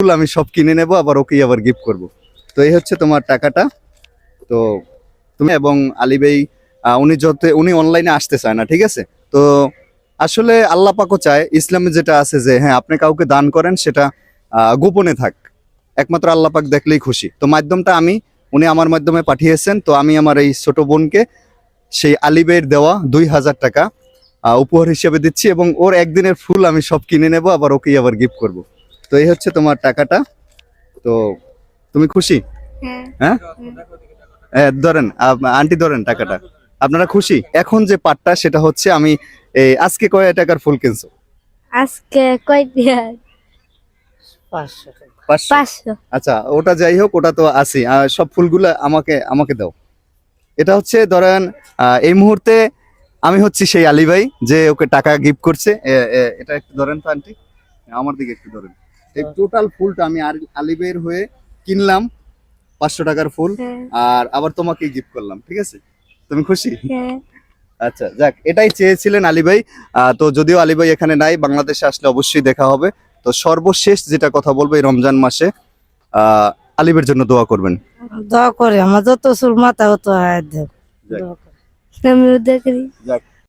ফুল আমি সব কিনে নেব, আবার ওকে আবার গিফট করব। তো এই হচ্ছে তোমার টাকাটা। তো তুমি এবং আলী ভাই উনি অনলাইনে আসতে চায় না, ঠিক আছে? তো আসলে আল্লাহ পাকও চায়, ইসলামে যেটা আছে যে হ্যাঁ আপনি কাউকে দান করেন সেটা গোপনে থাক, একমাত্র আল্লাহ পাক দেখলেই খুশি। তো মাধ্যমটা উনি আমার মাধ্যমে পাঠিয়েছেন। তো আমি আমার এই ছোট বোনকে সেই আলী ভাইয়ের দেওয়া 2000 টাকা উপহার হিসেবে দিচ্ছি, এবং ওর একদিনের ফুল আমি সব কিনে নেব, আবার ওকেই আবার গিফট করব। তো এই হচ্ছে তোমার টাকাটা। তো তুমি খুশি? হ্যাঁ। হ্যাঁ, ধরেন আন্টি, ধরেন টাকাটা। আপনারা খুশি? এখন যে পার্টটা সেটা হচ্ছে আমি আজকে কয় টাকার ফুল কিনছো? আজকে কয় দিয়া 500 টাকা। 500। 500। আচ্ছা, ওটা যাই হোক, ওটা তো আছি। সব ফুলগুলো আমাকে আমাকে দাও। এটা হচ্ছে ধরেন এই মুহূর্তে আমি হচ্ছি সেই আলী ভাই যে ওকে টাকা গিফট করছে। এটা একটু ধরেন তো আন্টি, আমার দিকে একটু ধরেন। এই টোটাল ফুলটা আমি আলী ভাইয়ের হয়ে কিনলাম, 500 টাকার ফুল। হ্যাঁ। আর আবার তোমাকেই গিফট করলাম, ঠিক আছে? তুমি খুশি? হ্যাঁ। আচ্ছা, যাক, এটাই চেয়েছিলেন আলী ভাই। তো যদিও আলী ভাই এখানে নাই, বাংলাদেশে আসলে অবশ্যই দেখা হবে। তো সর্বশেষ যেটা কথা বলবো, এই রমজান মাসে আলী ভাইয়ের জন্য দোয়া করবেন। দোয়া করে আমার যত চুল মাথা হতো হাত দেব। যাক। দোয়া করে। আমিও দেখি। যাক,